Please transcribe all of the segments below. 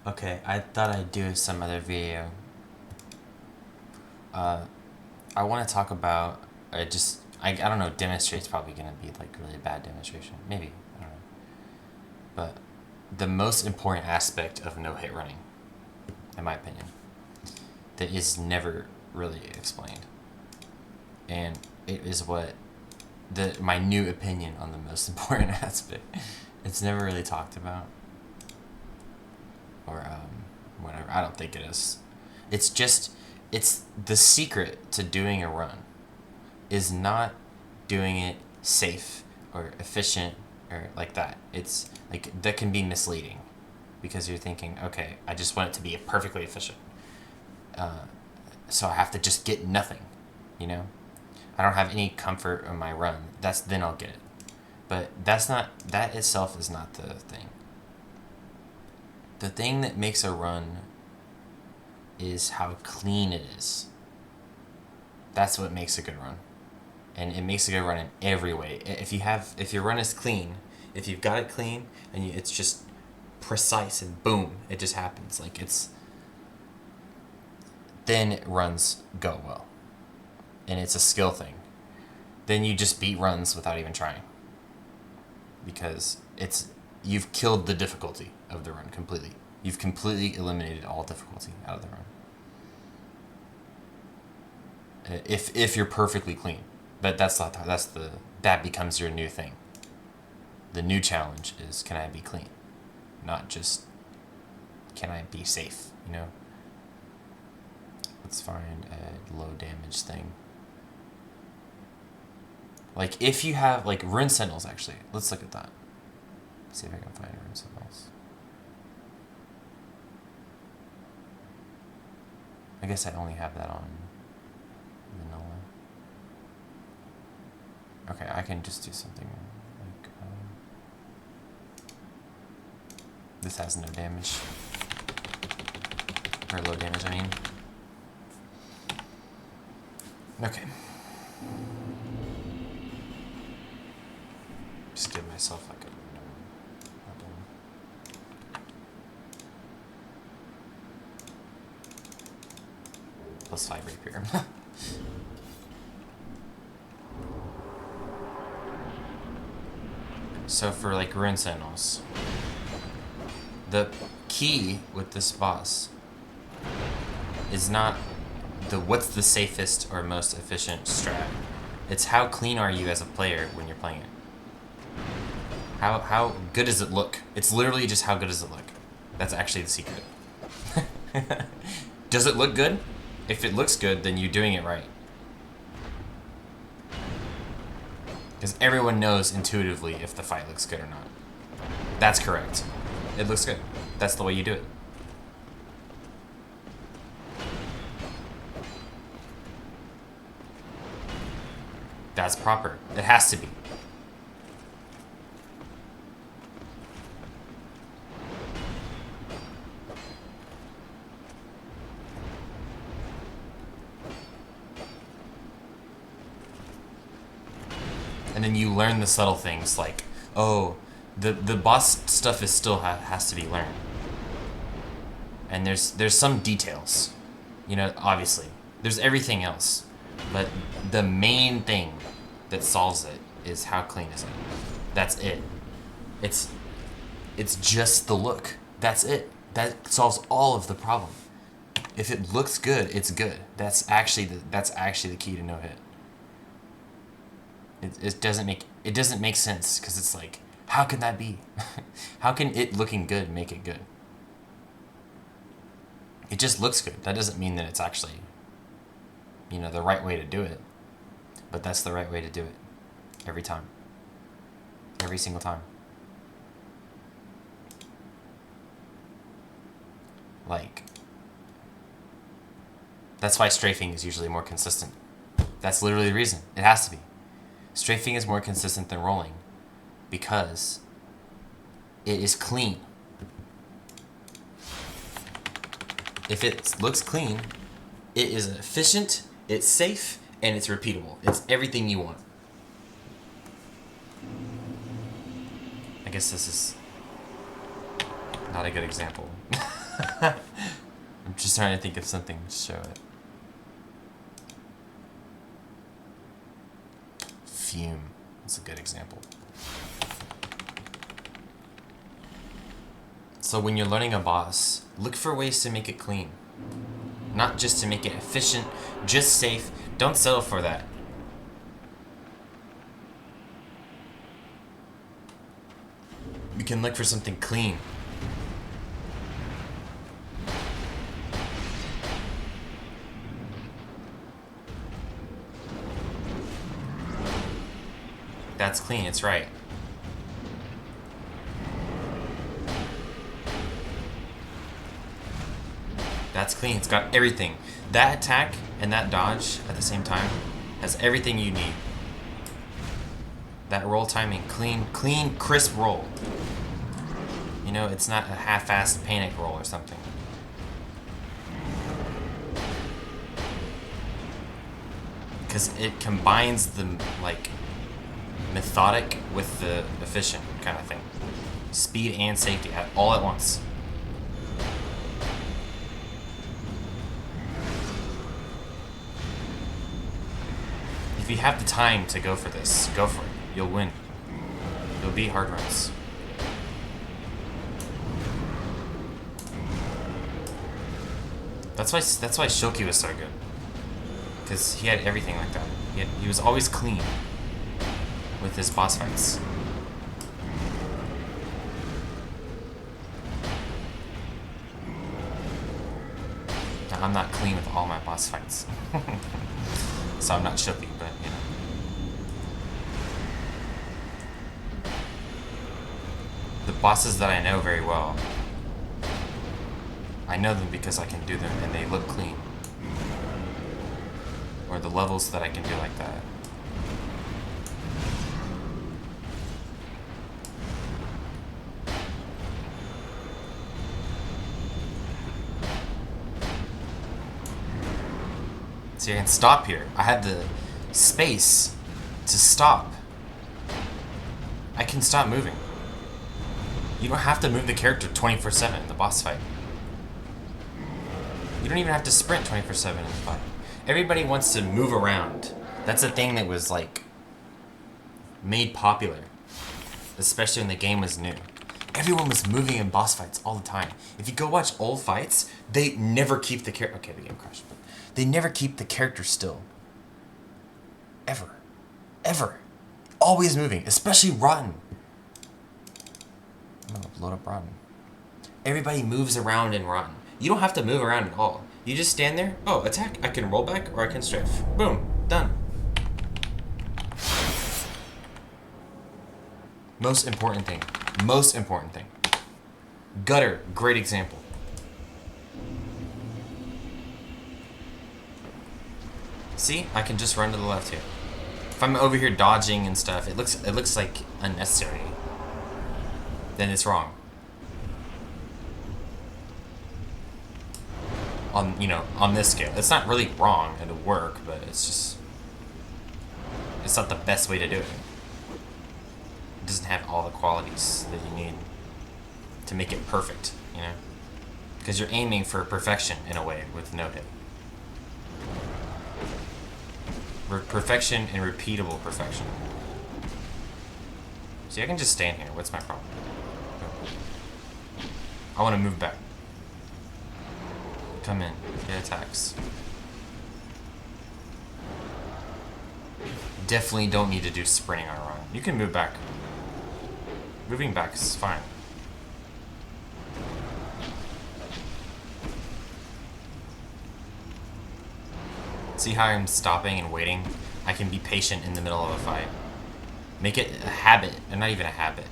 Okay, I thought I'd do some other video. I want to talk about, I don't know, demonstrate's probably going to be like really bad demonstration. Maybe, I don't know. But the most important aspect of no-hit running, in my opinion, that is never really explained. And it is my new opinion on the most important aspect. It's never really talked about. Or whatever. I don't think it is. It's the secret to doing a run is not doing it safe or efficient or like that. It's like that can be misleading because you're thinking, okay, I just want it to be perfectly efficient. So I have to just get nothing, you know? I don't have any comfort in my run. Then I'll get it. But that itself is not the thing. The thing that makes a run is how clean it is. That's what makes a good run. And it makes a good run in every way. If your run is clean, if you've got it clean and it's just precise and boom, it just happens. Then runs go well. And it's a skill thing. Then you just beat runs without even trying. Because you've killed the difficulty of the run completely. You've completely eliminated all difficulty out of the run. If you're perfectly clean. But that becomes your new thing. The new challenge is, can I be clean? Not just, can I be safe, you know? Let's find a low damage thing. Like, if you have, like, Rune Sentinels, actually. Let's look at that. See if I can find Rune Sentinels. I guess I only have that on vanilla. Okay, I can just do something like... this has no damage. Or low damage, I mean. Okay. Just give myself like a weapon. +5 rapier. So for like Rune Sentinels, the key with this boss is not what's the safest or most efficient strat. It's how clean are you as a player when you're playing it. How good does it look? It's literally just how good does it look. That's actually the secret. Does it look good? If it looks good, then you're doing it right. Because everyone knows intuitively if the fight looks good or not. That's correct. It looks good. That's the way you do it. That's proper. It has to be. And then you learn the subtle things like, oh, the boss stuff is still has to be learned. And there's some details, you know, obviously. There's everything else. But the main thing that solves it is how clean is it. That's it. It's just the look. That's it. That solves all of the problem. If it looks good, it's good. That's actually the key to no hit. It doesn't make sense because it's like, how can that be? How can it looking good make it good? It just looks good. That doesn't mean that it's actually, you know, the right way to do it. But that's the right way to do it. Every time. Every single time. Like, that's why strafing is usually more consistent. That's literally the reason. It has to be. Strafing is more consistent than rolling because it is clean. If it looks clean, it is efficient, it's safe, and it's repeatable. It's everything you want. I guess this is not a good example. I'm just trying to think of something to show it. Fume. That's a good example. So when you're learning a boss, look for ways to make it clean. Not just to make it efficient, just safe. Don't settle for that. You can look for something clean. That's clean, it's right. That's clean, it's got everything. That attack and that dodge at the same time has everything you need. That roll timing, clean, crisp roll. You know, it's not a half-assed panic roll or something. Because it combines the, like, methodic with the efficient kind of thing. Speed and safety all at once. If you have the time to go for this, go for it. You'll win. You'll beat hard runs. That's why Shulky was so good. Because he had everything like that. He was always clean with his boss fights. Now, I'm not clean with all my boss fights. So I'm not Shulky, but you know. The bosses that I know very well, I know them because I can do them and they look clean. Or the levels that I can do like that. See, I can stop here. I had the space to stop. I can stop moving. You don't have to move the character 24/7 in the boss fight. You don't even have to sprint 24/7 in the fight. Everybody wants to move around. That's a thing that was, like, made popular. Especially when the game was new. Everyone was moving in boss fights all the time. If you go watch old fights, they never keep the character... Okay, the game crashed. But they never keep the character still. Ever. Ever. Always moving. Especially Rotten. I'm gonna load up Rotten. Everybody moves around in Rotten. You don't have to move around at all. You just stand there. Oh, attack. I can roll back or I can strafe. Boom. Done. Most important thing. Most important thing. Gutter. Great example. See? I can just run to the left here. If I'm over here dodging and stuff, it looks like unnecessary. Then it's wrong. On this scale. It's not really wrong, it'll work, but it's not the best way to do it. It doesn't have all the qualities that you need to make it perfect, you know? Because you're aiming for perfection in a way with no hit. Perfection and repeatable perfection. See, I can just stand here. What's my problem? I want to move back. Come in. Get attacks. Definitely don't need to do sprinting on a run. You can move back. Moving back is fine. See how I'm stopping and waiting? I can be patient in the middle of a fight. Make it a habit, and not even a habit.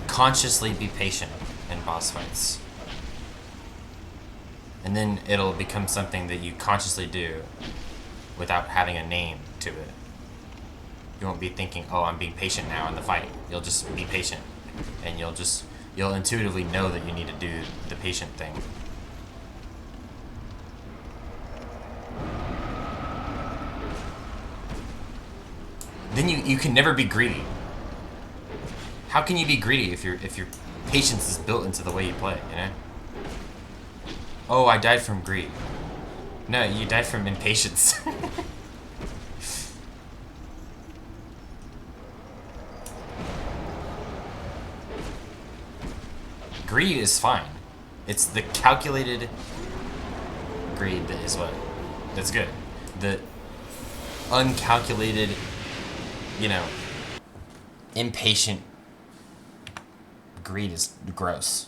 Consciously be patient in boss fights. And then it'll become something that you consciously do without having a name to it. You won't be thinking, oh, I'm being patient now in the fight. You'll just be patient. And you'll intuitively know that you need to do the patient thing. Then you can never be greedy. How can you be greedy if your patience is built into the way you play, you know? Oh, I died from greed. No, you died from impatience. Greed is fine. It's the calculated greed that is that's good. The uncalculated, you know, impatient greed is gross.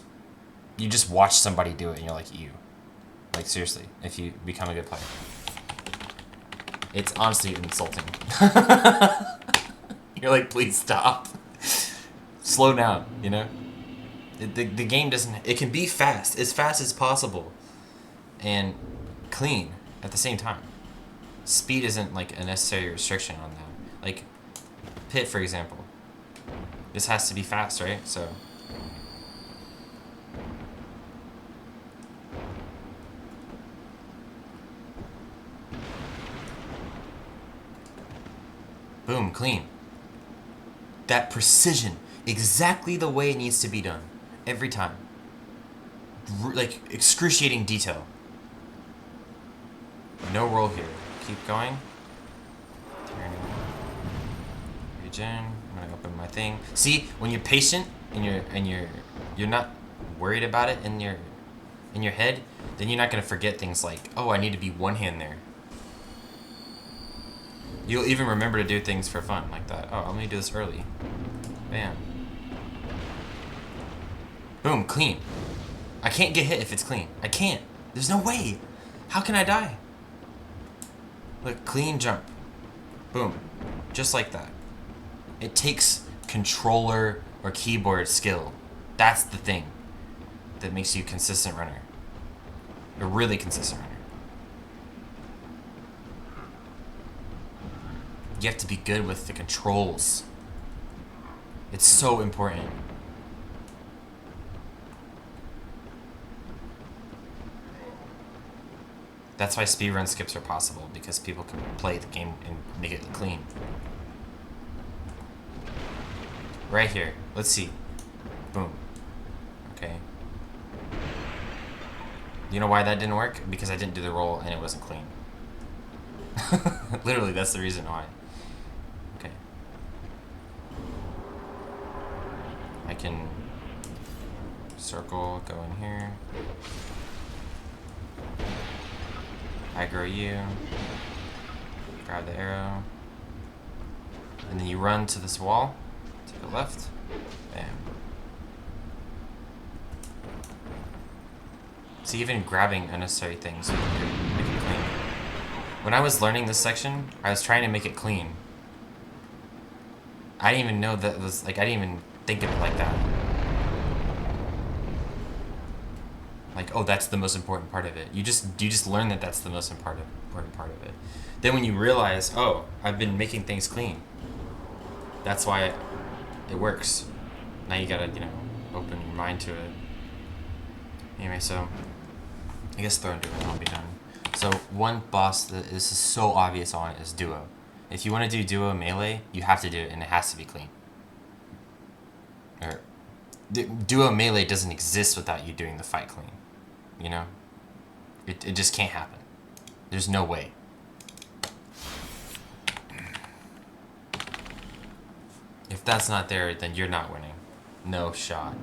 You just watch somebody do it and you're like, ew. Like, seriously, if you become a good player. It's honestly insulting. You're like, please stop. Slow down, you know? The game doesn't... It can be fast as possible. And clean at the same time. Speed isn't, like, a necessary restriction on that. Like, Pit, for example. This has to be fast, right? So... Boom, clean. That precision, exactly the way it needs to be done. Every time. Like, excruciating detail. No roll here. Keep going. Turning. Regen. I'm gonna open my thing. See, when you're patient and you're not worried about it in your head, then you're not gonna forget things like, oh, I need to be one hand there. You'll even remember to do things for fun like that. Oh, let me do this early. Bam. Boom, clean. I can't get hit if it's clean. I can't. There's no way. How can I die? Look, clean jump. Boom. Just like that. It takes controller or keyboard skill. That's the thing that makes you a consistent runner. A really consistent runner. You have to be good with the controls. It's so important. That's why speedrun skips are possible, because people can play the game and make it clean. Right here. Let's see. Boom. Okay. You know why that didn't work? Because I didn't do the roll and it wasn't clean. Literally, that's the reason why. Okay. I can circle, go in here. Aggro you. Grab the arrow. And then you run to this wall. Take a left. Bam. See, even grabbing unnecessary things make it clean. When I was learning this section, I was trying to make it clean. I didn't even know that was, like, I didn't even think of it like that. Like, oh, that's the most important part of it. You just learn that that's the most important part of it. Then when you realize, oh, I've been making things clean. That's why it works. Now you gotta, open your mind to it. Anyway, so I guess throw into it and I'll be done. So one boss that this is so obvious on is Duo. If you want to do Duo melee, you have to do it and it has to be clean. Or Duo melee doesn't exist without you doing the fight clean. You know? It just can't happen. There's no way. If that's not there, then you're not winning. No shot.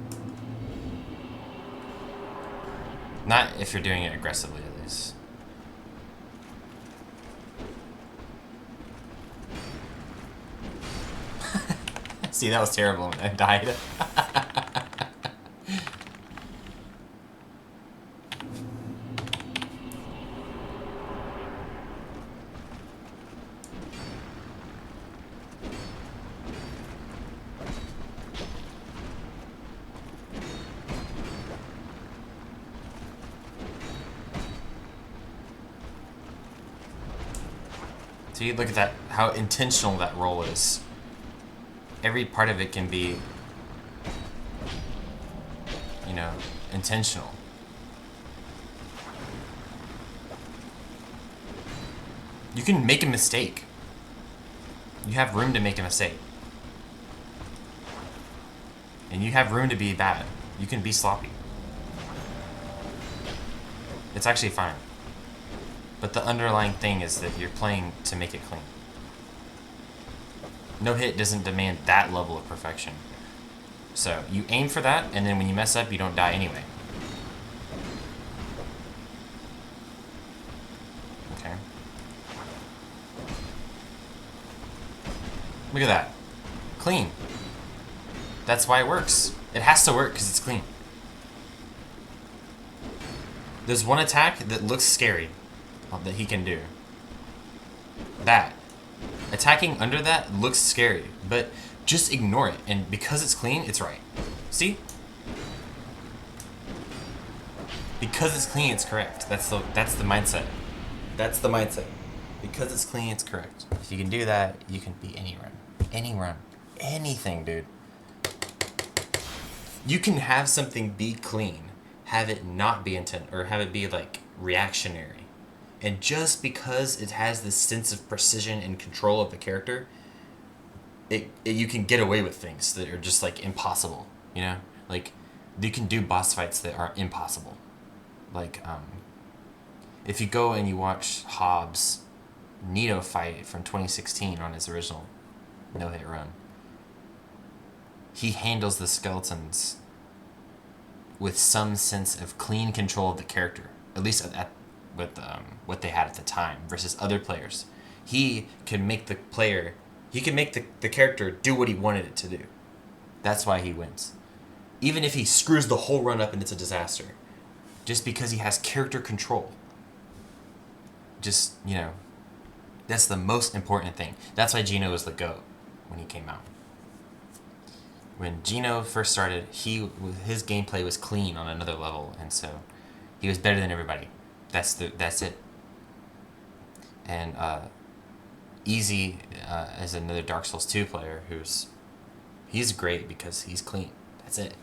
Not if you're doing it aggressively, at least. See, that was terrible when I died. So you look at that, how intentional that roll is. Every part of it can be, intentional. You can make a mistake. You have room to make a mistake. And you have room to be bad. You can be sloppy. It's actually fine. But the underlying thing is that you're playing to make it clean. No hit doesn't demand that level of perfection. So you aim for that, and then when you mess up, you don't die anyway. Okay. Look at that. Clean. That's why it works. It has to work because it's clean. There's one attack that looks scary that he can do. That. Attacking under that looks scary, but just ignore it, and because it's clean, it's right. See? Because it's clean, it's correct. That's the mindset. That's the mindset. Because it's clean, it's correct. If you can do that, you can beat any run. Any run. Anything, dude. You can have something be clean, have it not be intent, or have it be like reactionary. And just because it has this sense of precision and control of the character, you can get away with things that are just like impossible, you know? Like you can do boss fights that are impossible. Like if you go and you watch Hobbs' Nito fight from 2016 on his original no-hit run, he handles the skeletons with some sense of clean control of the character, at least with what they had at the time versus other players. He can make the character do what he wanted it to do. That's why he wins. Even if he screws the whole run up and it's a disaster, just because he has character control. Just, you know, that's the most important thing. That's why Gino was the GOAT when he came out. When Gino first started, his gameplay was clean on another level, and so he was better than everybody. That's it. And Easy is another Dark Souls 2 player he's great because he's clean. That's it.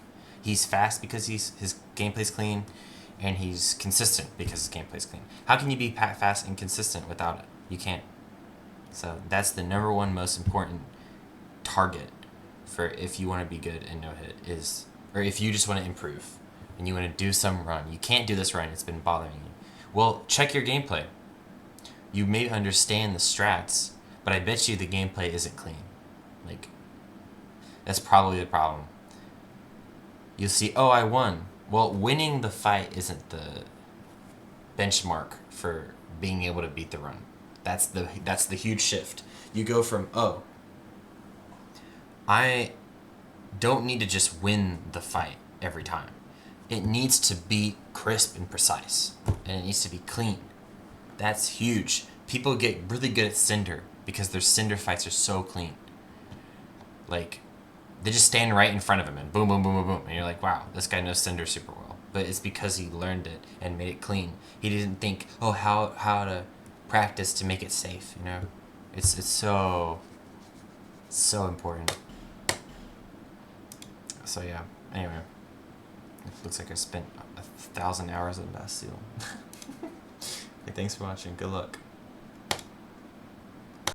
He's fast because his gameplay's clean, and he's consistent because his gameplay's clean. How can you be fast and consistent without it? You can't. So that's the number one most important target for if you want to be good in no hit or if you just want to improve and you want to do some run. You can't do this run, it's been bothering you. Well, check your gameplay. You may understand the strats, but I bet you the gameplay isn't clean. Like, that's probably the problem. You'll see, oh, I won. Well, winning the fight isn't the benchmark for being able to beat the run. That's the huge shift. You go from, oh, I don't need to just win the fight every time. It needs to be crisp and precise, and it needs to be clean. That's huge. People get really good at Cinder because their Cinder fights are so clean. Like, they just stand right in front of him and boom, boom, boom, boom, boom. And you're like, wow, this guy knows Cinder super well. But it's because he learned it and made it clean. He didn't think, oh, how to practice to make it safe, you know? It's so important. So yeah, anyway. It looks like I spent 1,000 hours on Bastille. Hey, thanks for watching. Good luck.